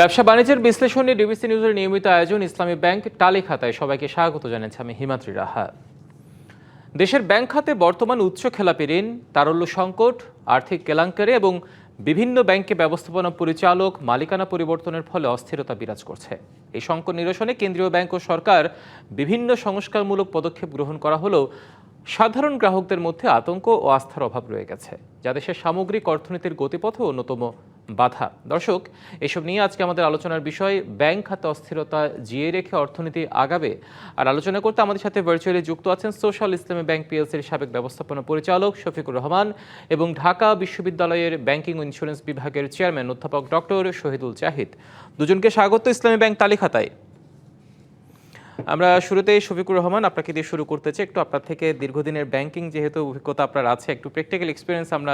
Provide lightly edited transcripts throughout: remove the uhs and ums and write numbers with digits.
ব্যবসা বাণিজ্যের বিশ্লেষণী ডিবিসি নিউজের নিয়মিত আয়োজন ইসলামী ব্যাংক টালি খাতায় সবাইকে স্বাগত জানাচ্ছি আমি হিমাদ্রি রাহা। দেশের ব্যাংক খাতে বর্তমান উচ্চ খেলাপি ঋণ, তারল্য সংকট, আর্থিক কেলেঙ্কারি এবং বিভিন্ন ব্যাংকে ব্যবস্থাপনা পরিচালক মালিকানা পরিবর্তনের ফলে অস্থিরতা বিরাজ করছে। এই সংকট নিরসনে কেন্দ্রীয় ব্যাংক ও সরকার বিভিন্ন সংস্কারমূলক পদক্ষেপ গ্রহণ করা হলেও সাধারণ গ্রাহকদের মধ্যে আতঙ্ক ও আস্থার অভাব রয়ে গেছে, যা দেশের সামগ্রিক অর্থনীতির গতিপথে অন্যতম বাধা। দর্শক, এসব নিয়ে আজকে আমাদের আলোচনার বিষয় ব্যাংক খাতে অস্থিরতা জিয়ে রেখে অর্থনীতি আগাবে। আর আলোচনা করতে আমাদের সাথে ভার্চুয়ালি যুক্ত আছেন সোশ্যাল ইসলামী ব্যাংক পিএলসির সাবেক ব্যবস্থাপনা পরিচালক শফিকুর রহমান এবং ঢাকা বিশ্ববিদ্যালয়ের ব্যাংকিং ও ইন্স্যুরেন্স বিভাগের চেয়ারম্যান অধ্যাপক ডক্টর শহীদুল জাহিদ। দুজনকে স্বাগত ইসলামী ব্যাংক টালি খাতায়। আমরা শুরুতে শফিকুর রহমান আপনাকে দিয়ে শুরু করতে চাই। একটু আপনার থেকে দীর্ঘদিনের ব্যাংকিং যেহেতু অভিজ্ঞতা আপনার আছে, একটু প্র্যাকটিক্যাল এক্সপিরিয়েন্স আমরা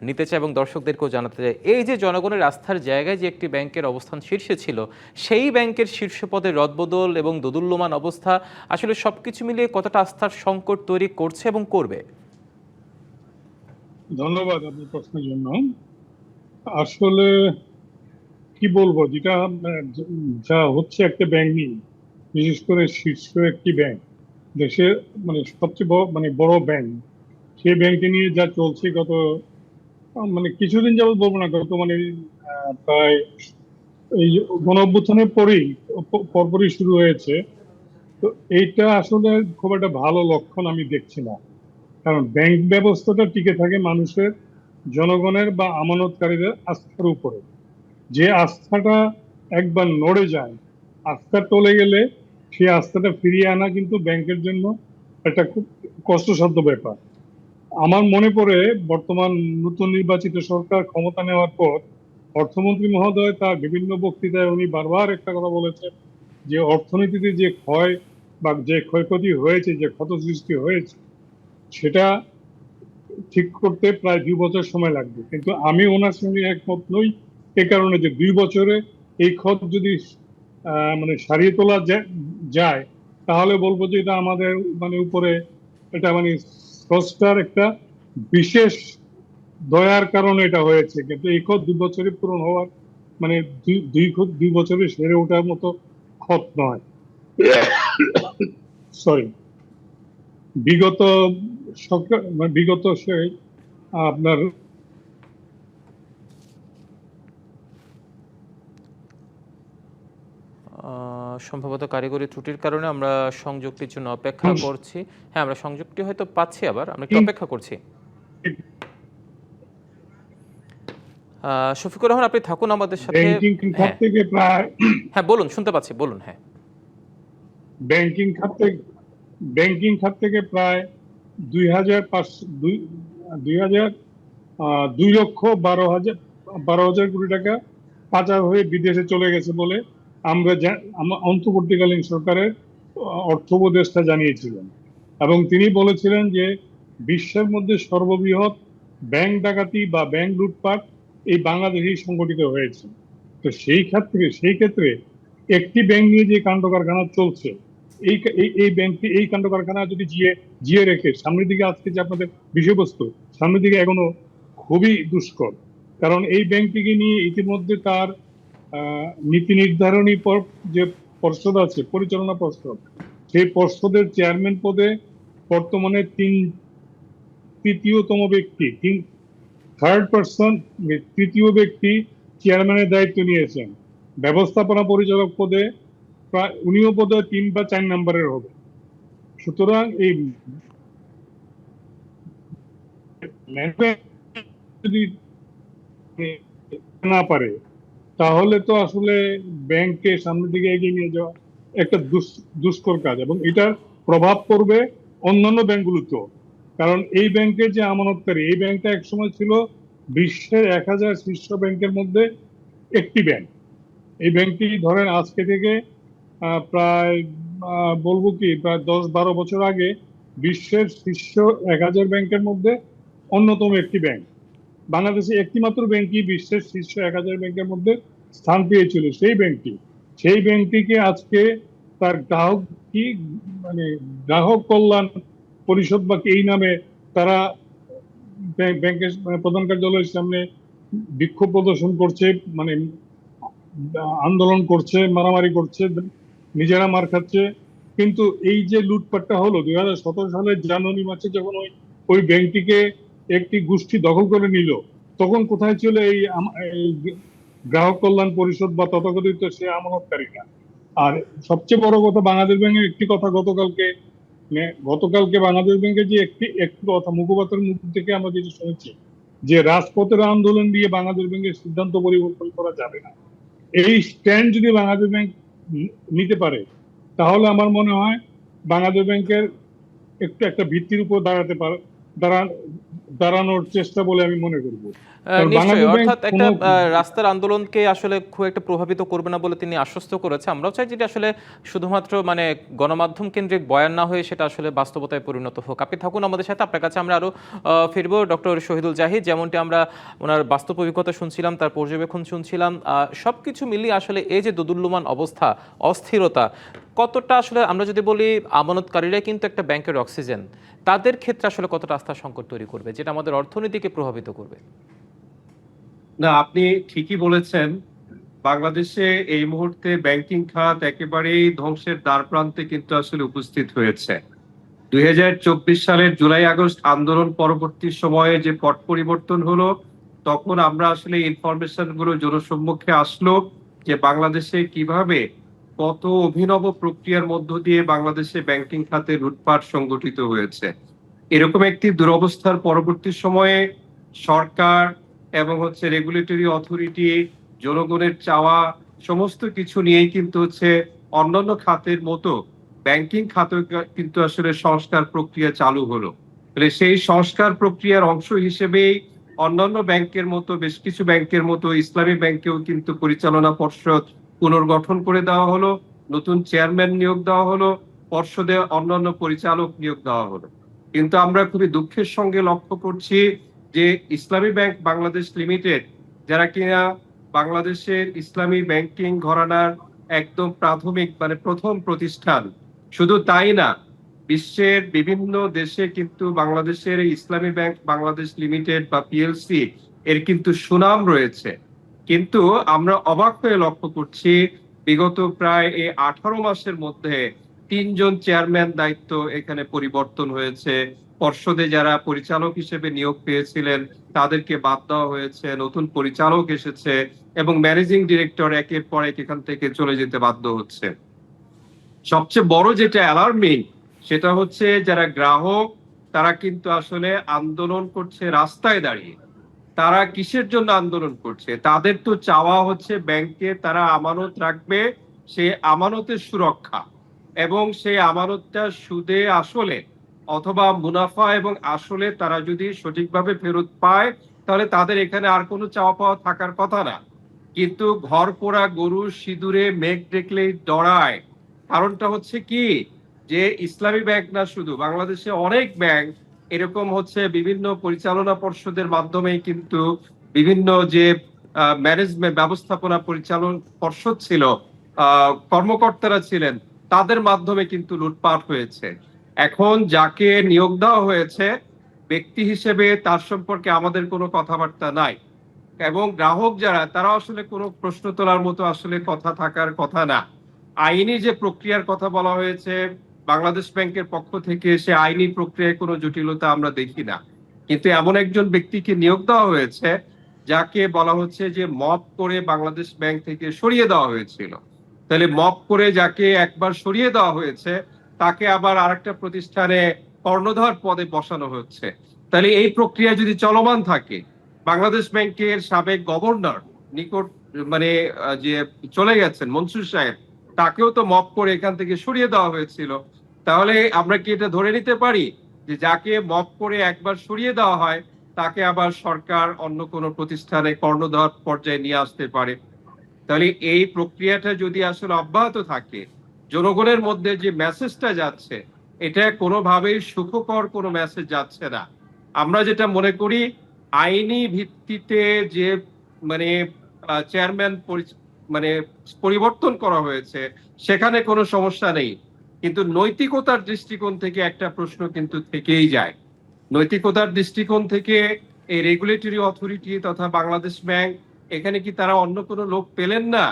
নিতে চাই এবং দর্শকদেরকেও জানাতে চাই। এই যে জনগণের আস্থার জায়গায় যে একটি ব্যাংকের অবস্থান শীর্ষে ছিল, সেই ব্যাংকের শীর্ষ পদে রদবদল এবং দোদুল্যমান অবস্থা আসলে সবকিছু মিলিয়ে কতটা আস্থার সংকট তৈরি করছে এবং করবে? ধন্যবাদ আপনার প্রশ্নের জন্য। আসলে কি বলবো, যা হচ্ছে একটা ব্যাংক নিয়ে, বিশেষ করে শীর্ষ একটি ব্যাংক, দেশের সবচেয়ে বড় ব্যাংক, সেই ব্যাংকটি নিয়ে যা চলছে গত কিছুদিন যাবত বলবো না, গত প্রায় এই গণঅভ্যুত্থানের পরপরই শুরু হয়েছে। তো এইটা আসলে খুব একটা ভালো লক্ষণ আমি দেখছি না। কারণ ব্যাংক ব্যবস্থাটা টিকে থাকে মানুষের, জনগণের বা আমানতকারীদের আস্থার উপরে। যে আস্থাটা একবার নড়ে যায়, আস্থা টলে গেলে সেই আস্থাটা ফিরিয়ে আনা কিন্তু ব্যাংকের জন্য একটা খুব কষ্টসাধ্য ব্যাপার। আমার মনে পড়ে, বর্তমান নতুন নির্বাচিত সরকার ক্ষমতা নেওয়ার পর অর্থমন্ত্রী মহোদয় তার বিভিন্ন বক্তৃতায় উনি বারবার একটা কথা বলেছেন যে অর্থনীতিতে যে ক্ষয় বা যে ক্ষয়ক্ষতি হয়েছে, যে ক্ষত সৃষ্টি হয়েছে, সেটা ঠিক করতে প্রায় 2 বছর সময় লাগবে। কিন্তু আমি ওনার সঙ্গে একমত নই, এ কারণে যে 2 বছরে এই ক্ষত যদি সারিয়ে তোলা যায়, তাহলে বলবো যে এটা আমাদের উপরে এটা স্রষ্টার একটা বিশেষ দয়ার কারণে এটা হয়েছে। কিন্তু এই ক্ষত 2 বছরে পূরণ হওয়ার মানে 2 বছরে সেরে ওঠার মতো ক্ষত নয়। সরি, বিগত সেই আপনার সম্ভবত কারিগরি ত্রুটির কারণে আমরা সংযোগটির জন্য অপেক্ষা করছি। হ্যাঁ, আমরা সংযোগটি হয়তো পাচ্ছি, আবার আমরা একটু অপেক্ষা করছি। শফিকুর রহমান, আপনি থাকুন আমাদের সাথে। হ্যাঁ বলুন, শুনতে পাচ্ছি, বলুন। হ্যাঁ, ব্যাংকিং খাত থেকে প্রায় 2,2,12,000 কোটি টাকা পাচার হয়ে বিদেশে চলে গেছে বলে আমরা অন্তর্বর্তীকালীন সরকারের অর্থ উপদেষ্টা জানিয়েছিলেন, এবং তিনি বলেছিলেন যে বিশ্বের মধ্যে সর্ববৃহৎ ব্যাংক ডাকাতি বা ব্যাংক লুটপাট এই বাংলাদেশেই সংগঠিত হয়েছে। তো সেই ক্ষেত্রে একটি ব্যাংক নিয়ে যে কাণ্ড কারখানা চলছে, এই ব্যাংকটি এই কাণ্ড কারখানা যদি জিয়ে রেখে সামনের দিকে, আজকে যে আপনাদের বিষয়বস্তু, সামনের দিকে এগোনো খুবই দুষ্কর। কারণ এই ব্যাংকটিকে নিয়ে ইতিমধ্যে তার নীতি নির্ধারণী যে পর্ষদ আছে, পরিচালনা পর্ষদ, সেই পর্ষদের চেয়ারম্যান পদে বর্তমানে তৃতীয় ব্যক্তি চেয়ারম্যানের দায়িত্ব নিয়েছেন। ব্যবস্থাপনা পরিচালক পদে প্রায় উনিও পদে 3 বা 4 নম্বরের হবে। সুতরাং এই যদি না পারে, তাহলে তো আসলে ব্যাংককে সামনের দিকে এগিয়ে নিয়ে যাওয়া একটা দুষ্কর কাজ, এবং এটার প্রভাব পড়বে অন্যান্য ব্যাংকগুলোতেও। কারণ এই ব্যাংকের যে আমানতকারী, এই ব্যাংকটা একসময় ছিল বিশ্বের 1000 শীর্ষ ব্যাংকের মধ্যে একটি ব্যাংক। এই ব্যাংকটি ধরেন আজকে থেকে প্রায় প্রায় 10-12 বছর আগে বিশ্বের শীর্ষ 1000 ব্যাংকের মধ্যে অন্যতম একটি ব্যাংক। বাংলাদেশে একটি মাত্র ব্যাংকই বিশ্বের শীর্ষ 1000 ব্যাংকের মধ্যে স্থান পেয়েছিল, সেই ব্যাংকটিকে আজকে তার গ্রাহক কল্যাণ পরিষদ বা এই নামে তারা ব্যাংকের প্রধান কার্যালয়ের সামনে বিক্ষোভ প্রদর্শন করছে, আন্দোলন করছে, মারামারি করছে, নিজেরা মার খাচ্ছে। কিন্তু এই যে লুটপাটটা হলো 2017 সালের জানুয়ারি মাসে, যখন ওই ওই ব্যাংকটিকে একটি গোষ্ঠী দখল করে নিল, তখন কোথায় ছিল এই গ্রাহক কল্যাণ পরিষদ বা তথাকথিত সে আমানতকারীরা? আর সবচেয়ে বড় কথা, বাংলাদেশ ব্যাংকের একটি কথা গতকালকে বাংলাদেশ ব্যাংকের যে একটি একটি কথা মুখপাত্রের মুখ থেকে আমরা যেটা শুনেছি, যে রাজপথের আন্দোলন দিয়ে বাংলাদেশ ব্যাংকের সিদ্ধান্ত পরিবর্তন করা যাবে না। এই স্ট্যান্ড যদি বাংলাদেশ ব্যাংক নিতে পারে, তাহলে আমার মনে হয় বাংলাদেশ ব্যাংকের একটা ভিত্তির উপর দাঁড়ানোর চেষ্টা বলে আমি মনে করব। কারণ নিশ্চয়ই, বাংলাদেশ ব্যাংক অর্থাৎ একটা কোনো রাস্তার আন্দোলনকে আসলে খুব একটা প্রভাবিত করবে না বলে তিনি আশ্বস্ত করেছে। আমরাও চাই যেটা আসলে শুধুমাত্র মানে গণমাধ্যম কেন্দ্রিক বয়ান না হয়ে সেটা আসলে বাস্তবতায় পরিণত হোক। আপনি থাকুন আমাদের সাথে, আপনার কাছে আমরা আরো ফিরবো। ডক্টর শহীদুল জাহিদ, যেমনটি আমরা ওনার বাস্তব অভিজ্ঞতা শুনছিলাম, তার পর্যবেক্ষণ শুনছিলাম, সবকিছু মিলিয়ে আসলে এই যে দোদুল্যমান অবস্থা, অস্থিরতা, কতটা আসলে আমরা যদি বলি আমানতকারীরা কিন্তু একটা ব্যাংকের অক্সিজেন, তাদের ক্ষেত্রে আসলে কতটা আস্থার সংকট তৈরি করবে, যেটা আমাদের অর্থনীতিকে প্রভাবিত করবে? না, আপনি ঠিকই বলেছেন। বাংলাদেশে এই মুহূর্তে ব্যাংকিং খাত একেবারেই ধ্বংসের দ্বারপ্রান্তে কিন্তু আসলে উপস্থিত হয়েছে। 2024 সালের জুলাই আগস্ট আন্দোলন পরবর্তী সময়ে যে পট পরিবর্তন হলো, তখন আমরা আসলে ইনফরমেশন গুলো জনসম্মুখে আসলো যে বাংলাদেশে কিভাবে কত অভিনব প্রক্রিয়ার মধ্য দিয়ে বাংলাদেশে ব্যাংকিং খাতে লুটপাট সংগঠিত হয়েছে। এরকম একটি দুরবস্থার পরবর্তী সময়ে সরকার এবং রেগুলেটরি অথরিটি, জনগণের চাওয়া, সমস্ত কিছু নিয়েই কিন্তু অন্যান্য খাতের মতো ব্যাংকিং খাতে কিন্তু আসলে সংস্কার প্রক্রিয়া চালু হলো। তাহলে সেই সংস্কার প্রক্রিয়ার অংশ হিসেবেই অন্যান্য ব্যাংকের মতো, বেশ কিছু ব্যাংকের মতো ইসলামী ব্যাংকেও কিন্তু পরিচালনা পর্ষদ পুনর্গঠন করে দেওয়া হলো, নতুন চেয়ারম্যান নিয়োগ দেওয়া হলো, পর্ষদে অন্যান্য পরিচালক নিয়োগ দেওয়া হলো। কিন্তু আমরা খুবই দুঃখের সঙ্গে লক্ষ্য করছি যে ইসলামী ব্যাংক বাংলাদেশ লিমিটেড, যারা কিনা বাংলাদেশের ইসলামী ব্যাংকিং ঘরানার একদম প্রাথমিক মানে প্রথম প্রতিষ্ঠান, শুধু তাই না, বিশ্বের বিভিন্ন দেশে কিন্তু বাংলাদেশের ইসলামী ব্যাংক বাংলাদেশ লিমিটেড বা পিএলসি এর কিন্তু সুনাম রয়েছে। কিন্তু আমরা অবাক হয়ে লক্ষ্য করছি, বিগত প্রায় 18 মাসের মধ্যে 3 জন চেয়ারম্যান দায়িত্ব এখানে পরিবর্তন হয়েছে। পর্ষদে যারা পরিচালক হিসেবে নিয়োগ পেয়েছিলেন তাদেরকে বাদ দেওয়া হয়েছে, নতুন পরিচালক এসেছে এবং ম্যানেজিং ডিরেক্টর একের পর এক এখান থেকে চলে যেতে বাধ্য হচ্ছে। সবচেয়ে বড় যেটা অ্যালার্মিং, সেটা হচ্ছে যারা গ্রাহক, তারা কিন্তু আসলে আন্দোলন করছে রাস্তায় দাঁড়িয়ে। তারা কিসের জন্য আন্দোলন করছে? তাদের তো চাওয়া হচ্ছে ব্যাংকে তারা আমানত রাখবে, সে আমানতের সুরক্ষা এবং সেই আমানতটা সুদে আসলে অথবা মুনাফা এবং আসলে তারা যদি সঠিকভাবে ফেরত পায়, তাহলে তাদের এখানে আর কোনো চাওয়া পাওয়া থাকার কথা না। কিন্তু ঘর পোড়া গরু সিঁদুরে মেঘ দেখলেই ডরায়। কারণটা হচ্ছে কি, যে ইসলামী ব্যাংক না, শুধু বাংলাদেশে অনেক ব্যাংক এরকম বিভিন্ন পরিচালনা পর্ষদের মাধ্যমে কিন্তু বিভিন্ন যে ম্যানেজমেন্ট ব্যবস্থাপনা পরিচালন পর্ষদ ছিল, কর্মকর্তারা ছিলেন, তাদের মাধ্যমে কিন্তু লুটপাট হয়েছে। এখন যাকে নিয়োগ দেওয়া হয়েছে ব্যক্তি হিসেবে, তার সম্পর্কে আমাদের কোনো কথাবার্তা নাই এবং গ্রাহক যারা, তারা আসলে কোনো প্রশ্ন তোলার মতো আসলে কথা থাকার কথা না। আইনি যে প্রক্রিয়ার কথা বলা হয়েছে বাংলাদেশ ব্যাংকের পক্ষ থেকে, সে আইনি প্রক্রিয়ায় কোনো জটিলতা আমরা দেখি না। কিন্তু এমন একজন ব্যক্তিকে নিয়োগ দেওয়া হয়েছে যাকে বলা হচ্ছে যে মপ করে বাংলাদেশ ব্যাংক থেকে সরিয়ে দেওয়া হয়েছিল। তাহলে মপ করে যাকে একবার সরিয়ে দেওয়া হয়েছে, তাকে আবার আরেকটা প্রতিষ্ঠানে কর্ণধার পদে বসানো হচ্ছে। তাহলে এই প্রক্রিয়া যদি চলমান থাকে, বাংলাদেশ ব্যাংকের সাবেক গভর্নর নিকট মানে যে চলে গেছেন মনসুর সাহেব, তাকেও তো মপ করে এখান থেকে সরিয়ে দেওয়া হয়েছিল। তাহলে আমরা কি এটা ধরে নিতে পারি যে যাকে মপ করে একবার সরিয়ে দেওয়া হয়, তাকে আবার সরকার অন্য কোনো প্রতিষ্ঠানে কর্ণধার পর্যায়ে নিয়ে আসতে পারে? তাহলে এই প্রক্রিয়াটা যদি আসলে অব্যাহত থাকে, জনগণের মধ্যে যে মেসেজটা যাচ্ছে, এটা কোনোভাবেই সুখকর কোনো মেসেজ যাচ্ছে না। আমরা যেটা মনে করি, আইনি ভিত্তিতে যে মানে চেয়ারম্যান মানে পরিবর্তন করা হয়েছে, সেখানে কোনো সমস্যা নেই। কিন্তু নৈতিকতার দৃষ্টিকোণ থেকে একটা প্রশ্ন কিন্তু থেকেই যায়। নৈতিকতার দৃষ্টিকোণ থেকে এই রেগুলেটরি অথরিটি তথা বাংলাদেশ ব্যাংক, এখানে কি তারা অন্য কোনো লোক পেলেন না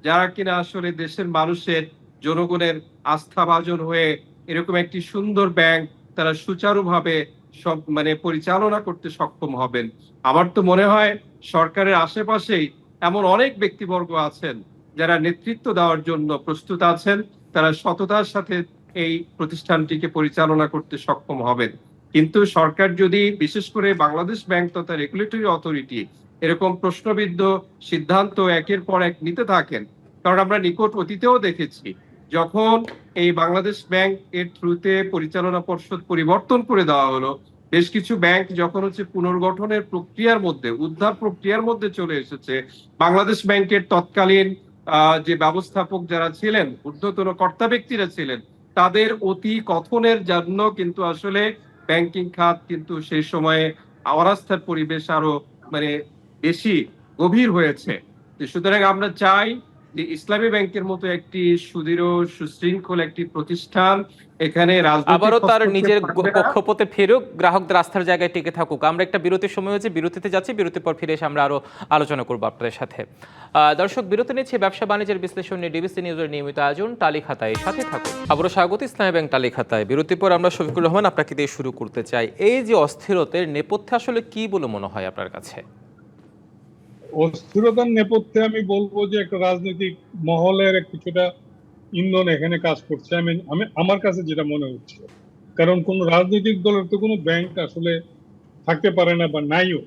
যারা কিনা আসলে দেশের মানুষের জনগণের আস্থাভাজন হয়ে এরকম একটি সুন্দর ব্যাংক তারা সুচারুভাবে সব পরিচালনা করতে সক্ষম হবেন। আমার তো মনে হয় সরকারের আশেপাশেই এমন অনেক ব্যক্তিবর্গ আছেন যারা নেতৃত্ব দেওয়ার জন্য প্রস্তুত আছেন, তারা সততার সাথে এই প্রতিষ্ঠানটিকে পরিচালনা করতে সক্ষম হবেন। কিন্তু সরকার যদি বিশেষ করে বাংলাদেশ ব্যাংক তথা রেগুলেটরি অথরিটি এরকম প্রশ্নবিদ্ধ সিদ্ধান্ত একের পর এক নিতে থাকেন, কারণ আমরা নিকট অতীতেও দেখেছি যখন এই বাংলাদেশ ব্যাংক এর থ্রুতে পরিচালনা পর্ষদ পরিবর্তন করে দেওয়া হলো, বেশ কিছু ব্যাংক যখন পুনর্গঠনের প্রক্রিয়ার মধ্যে, উদ্ধার প্রক্রিয়ার মধ্যে চলে এসেছে, বাংলাদেশ ব্যাংকের তৎকালীন যে ব্যবস্থাপক যারা ছিলেন, ঊর্ধ্বতন কর্তা ব্যক্তিরা ছিলেন, তাদের অতি কথনের জন্য কিন্তু আসলে ব্যাংকিং খাত কিন্তু সেই সময়ে অনাস্থার পরিবেশ আরো বেশি গভীর হয়েছে। সুতরাং আমরা চাই যে ইসলামী ব্যাংকের মতো একটি সুদৃঢ় সুশৃঙ্খল একটি প্রতিষ্ঠান এখানে আবারও তার নিজের থাকবে না। কক্ষপথে ফেরুক, গ্রাহকদের আস্থার জায়গায় টিকে থাকুক। আমরা একটা বিরতির সময় হয়েছে, বিরতিতে যাচ্ছি, বিরতির পর ফিরে এসে আমরা আরো আলোচনা করবো আপনাদের সাথে। দর্শক, বিরতি নিচ্ছে ব্যবসা বাণিজ্যের বিশ্লেষণ নিয়ে ডিবিসি নিউজের নিয়মিত আয়োজন টালি খাতায়, সাথে থাকুন। আবারও স্বাগত ইসলামী ব্যাংক টালি খাতায়। বিরতির পর আমরা শফিকুর রহমান আপনাকে দিয়ে শুরু করতে চাই। এই যে অস্থিরতার নেপথ্যে আসলে কি বলে মনে হয় আপনার কাছে? অস্থিরতার নেপথ্যে আমি বলবো যে একটা রাজনৈতিক মহলের কিছুটা ইন্ধন এখানে কাজ করছে। আমি আমার কাছে যেটা মনে হচ্ছে, কারণ কোন রাজনৈতিক দলের তো কোনো ব্যাংক আসলে থাকতে পারে না বা নাইও।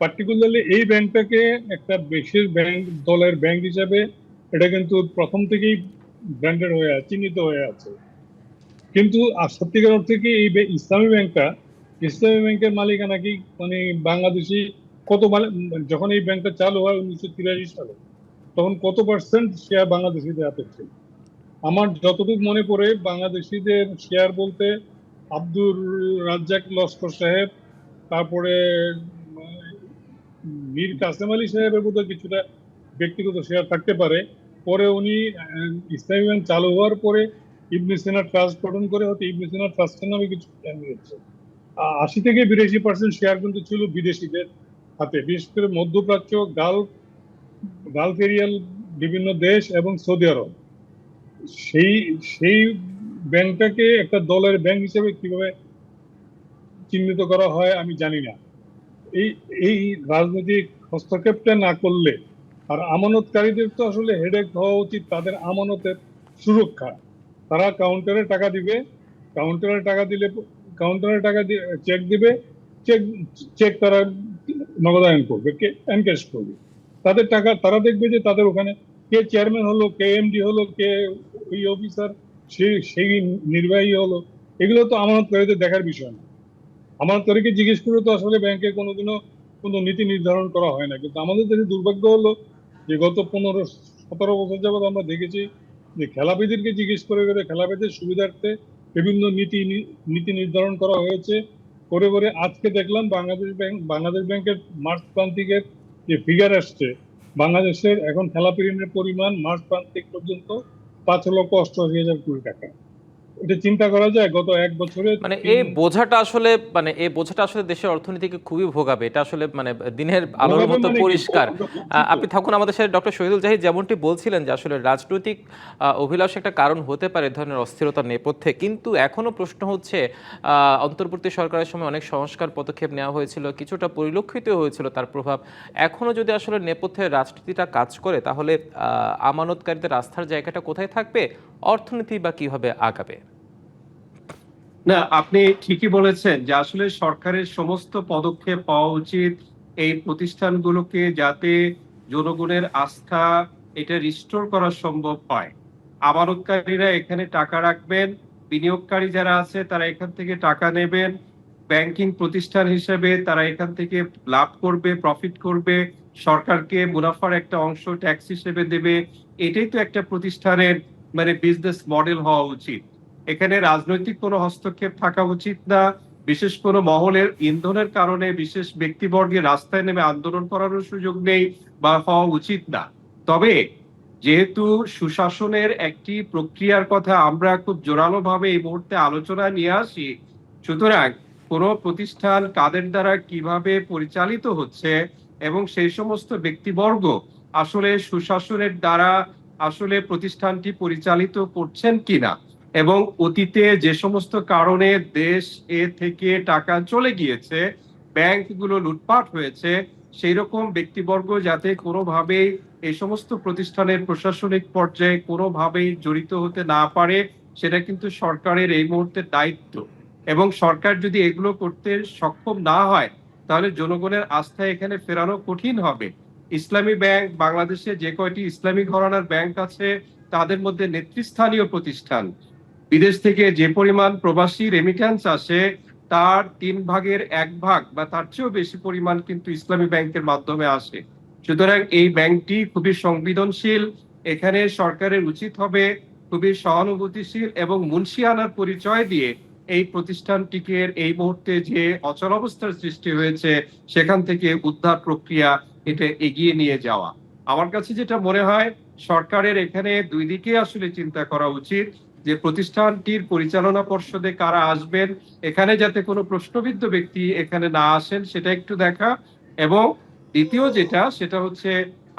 পার্টিকুলারলি এই ব্যাংকটাকে একটা বিশেষ ব্যাংক, দলের ব্যাংক হিসাবে এটা কিন্তু প্রথম থেকেই ব্র্যান্ডেড হয়ে আছে, চিহ্নিত হয়ে আছে। কিন্তু সত্যিকার অর্থে কি এই ইসলামী ব্যাংকের মালিকানা কি বাংলাদেশি কত যখন এই ব্যাংকটা চালু হয় 1983 সালে, তখন কত পার্সেন্ট শেয়ার বাংলাদেশিদের হাতে ছিল? আমার যতটুকু মনে পড়ে, বাংলাদেশিদের শেয়ার বলতে আব্দুর রাজ্জাক লস্কর সাহেব, তারপরে মীর কাসেম আলী সাহেবের বোধহয় কিছুটা ব্যক্তিগত শেয়ার থাকতে পারে। পরে উনি ইসলামী ব্যাংক চালু হওয়ার পরে ইবনে সিনা ট্রাস্ট গঠন করে হয়তো ইবনে সিনা ট্রাস্টের নামে কিছু শেয়ার নিয়েছে। 80 থেকে 82% শেয়ার কিন্তু ছিল বিদেশিদের হাতে, বিশেষ করে মধ্যপ্রাচ্য, গালফ এরিয়াল বিভিন্ন দেশ এবং সৌদি আরব। সেই ব্যাংকটাকে একটা দলের ব্যাংক হিসেবে কিভাবে চিহ্নিত করা হয় আমি জানি না। এই রাজনৈতিক হস্তক্ষেপটা না করলে, আর আমানতকারীদের তো আসলে হেডেক হওয়া উচিত তাদের আমানতের সুরক্ষা। তারা কাউন্টারে টাকা দিবে, কাউন্টারে টাকা দিয়ে চেক দিবে, চেক তারা নগদায়ন করবে, এনক্যাশ করবে। তাদের টাকা তারা দেখবে যে তাদের ওখানে কে চেয়ারম্যান হলো, কে এমডি হলো, কে ওই অফিসার, সেই নির্বাহী হলো, এগুলো তো আমানতকারীদের দেখার বিষয় না। আমানতকারীকে জিজ্ঞেস করে তো আসলে ব্যাংকে কোনোদিনও কোনো নীতি নির্ধারণ করা হয় না। কিন্তু আমাদের দেশে দুর্ভাগ্য হলো যে গত 15-17 বছর যাবৎ আমরা দেখেছি যে খেলাপিদেরকে জিজ্ঞেস করে খেলাপিদের সুবিধার্থে বিভিন্ন নীতি নির্ধারণ করা হয়েছে। করে আজকে দেখলাম বাংলাদেশ ব্যাংকের মার্চ প্রান্তিকের যে ফিগার আসছে, বাংলাদেশের এখন খেলাপি ঋণের পরিমাণ মার্চ প্রান্তিক পর্যন্ত 5,88,000 কোটি টাকা। এটা চিন্তা করা যায় গত এক বছরে এই বোঝাটা আসলে দেশের অর্থনীতিকে খুবই ভোগাবে। এটা আসলে দিনের আলোর মতো পরিষ্কার। আপনি থাকুন আমাদের সাথে। ডক্টর শহীদুল জাহিদ যেমনটি বলছিলেন যে আসলে রাজনৈতিক অভিলাষ একটা কারণ হতে পারে এই ধরনের অস্থিরতার নেপথ্যে, কিন্তু এখনো প্রশ্ন হচ্ছে অন্তর্বর্তী সরকারের সময় অনেক সংস্কার পদক্ষেপ নেওয়া হয়েছিল, কিছুটা পরিলক্ষিত হয়েছিল তার প্রভাব। এখনো যদি আসলে নেপথ্যে রাজনীতিটা কাজ করে, তাহলে আমানতকারীদের আস্থার জায়গাটা কোথায় থাকবে, অর্থনীতি বা কিভাবে আগাবে? না, আপনি ঠিকই বলেছেন যে আসলে সরকারের সমস্ত পদক্ষেপ হওয়া উচিত এই প্রতিষ্ঠানগুলোকে যাতে জনগণের আস্থা এটা রিস্টোর করা সম্ভব হয়। আমানতকারীরা এখানে টাকা রাখবেন, বিনিয়োগকারী যারা আছে তারা এখান থেকে টাকা নেবেন, ব্যাংকিং প্রতিষ্ঠান হিসেবে তারা এখান থেকে লাভ করবে, প্রফিট করবে, সরকারকে মুনাফার একটা অংশ ট্যাক্স হিসেবে দেবে। এটাই তো একটা প্রতিষ্ঠানের বিজনেস মডেল হওয়া উচিত। এখানে রাজনৈতিক কোনো হস্তক্ষেপ থাকা উচিত না। বিশেষ কোনো মহলের ইন্ধনের কারণে বিশেষ ব্যক্তিবর্গের রাস্তায় নেমে আন্দোলন করারও সুযোগ নেই বা হওয়া উচিত না। তবে যেহেতু সুশাসনের একটি প্রক্রিয়ার কথা আমরা খুব জোরালো ভাবে এই মুহূর্তে আলোচনায় নিয়ে আসি, সুতরাং কোনো প্রতিষ্ঠান কাদের দ্বারা কিভাবে পরিচালিত হচ্ছে এবং সেই সমস্ত ব্যক্তিবর্গ আসলে সুশাসনের দ্বারা আসলে প্রতিষ্ঠানটি পরিচালিত করছেন কিনা, এবং অতীতে যে সমস্ত কারণে দেশ থেকে টাকা চলে গিয়েছে, ব্যাংকগুলো লুটপাট হয়েছে, সেই রকম ব্যক্তিবর্গ যাতে কোনোভাবেই এই সমস্ত প্রতিষ্ঠানের প্রশাসনিক পর্যায়ে কোনোভাবেই জড়িত হতে না পারে, সেটা কিন্তু সরকারের এই মুহূর্তে দায়িত্ব। এবং সরকার যদি এগুলো করতে সক্ষম না হয়, তাহলে জনগণের আস্থা এখানে ফেরানো কঠিন হবে। ইসলামী ব্যাংক, বাংলাদেশে যে কয়টি ইসলামী ঘরানার ব্যাংক আছে তাদের মধ্যে নেতৃস্থানীয় প্রতিষ্ঠান। বিদেশ থেকে যে পরিমাণ প্রবাসী রেমিট্যান্স আসে তার 1/3 বা তার চেয়েও বেশি পরিমাণ কিন্তু ইসলামী ব্যাংকের মাধ্যমে আসে। সুতরাং এই ব্যাংকটি খুবই সংবেদনশীল। এখানে সরকারের উচিত হবে খুবই সহানুভূতিশীল এবং মুন্সিয়ানার পরিচয় দিয়ে এই প্রতিষ্ঠানটিকে এই মুহূর্তে যে অচলাবস্থার সৃষ্টি হয়েছে সেখান থেকে উদ্ধার প্রক্রিয়া এটা এগিয়ে নিয়ে যাওয়া। আমার কাছে যেটা মনে হয়, সরকারের এখানে দুই দিকে আসলে চিন্তা করা উচিত যে প্রতিষ্ঠানটির পরিচালনা পর্ষদে কারা আসবেন, এখানে যাতে কোনো প্রশ্নবিদ্ধ ব্যক্তি এখানে না আসেন সেটা একটু দেখা। এবং দ্বিতীয় সেটা হচ্ছে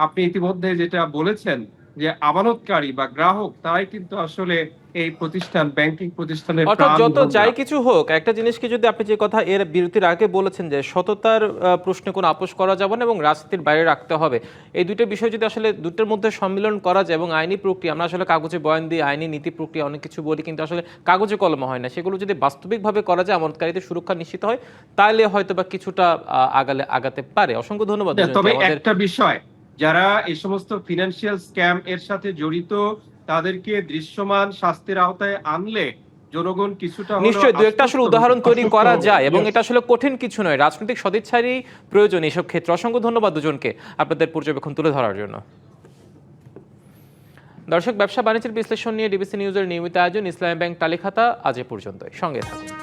আপনি ইতিমধ্যে যেটা বলেছেন যে আমানতকারী বা গ্রাহক তারাই কিন্তু আসলে এই প্রতিষ্ঠান, ব্যাংকিং প্রতিষ্ঠানের অর্থাৎ যত প্রাণগন্ধা। যাই কিছু হোক, একটা জিনিসকে যদি আপনি যে কথা এর বিরতির আগে বলেছেন যে সততার প্রশ্নে কোনো আপোষ করা যাবে না এবং রাজনীতির বাইরে রাখতে হবে, এই দুটো বিষয় যদি আসলে দুটোর মধ্যে সম্মিলন করা যায় এবং আইনি প্রক্রিয়া, আমরা আসলে কাগজে বয়ান দিই, আইনি নীতি প্রক্রিয়া অনেক কিছু বলি, কিন্তু আসলে কাগজে কলমে হয় না, সেগুলো যদি বাস্তবিকভাবে করা যায়, আমানতকারীদের সুরক্ষা নিশ্চিত হয়, তাহলে হয়তো বা কিছুটা আগাতে পারে। অসংখ্য ধন্যবাদ। তবে একটা বিষয়, যারা এই সমস্ত ফিনান্সিয়াল স্ক্যাম এর সাথে জড়িত তাদেরকে দৃশ্যমান শাস্তির আওতায় আনলে জনগণ কিছুটা নিশ্চয়ই দু একটা আসলে উদাহরণ তৈরি করা যায় এবং এটা আসলে কঠিন কিছু নয়, রাজনৈতিক সদিচ্ছারই প্রয়োজন এইসব ক্ষেত্রে। অসংখ্য ধন্যবাদ দুজনকে আপনাদের পর্যবেক্ষণ তুলে ধরার জন্য। দর্শক, ব্যবসা বাণিজ্যের বিশ্লেষণ নিয়ে ডিবিসি নিউজের নিয়মিত আয়োজন ইসলামী ব্যাংক টালি খাতা আজ এ পর্যন্তই। সঙ্গে থাকুন।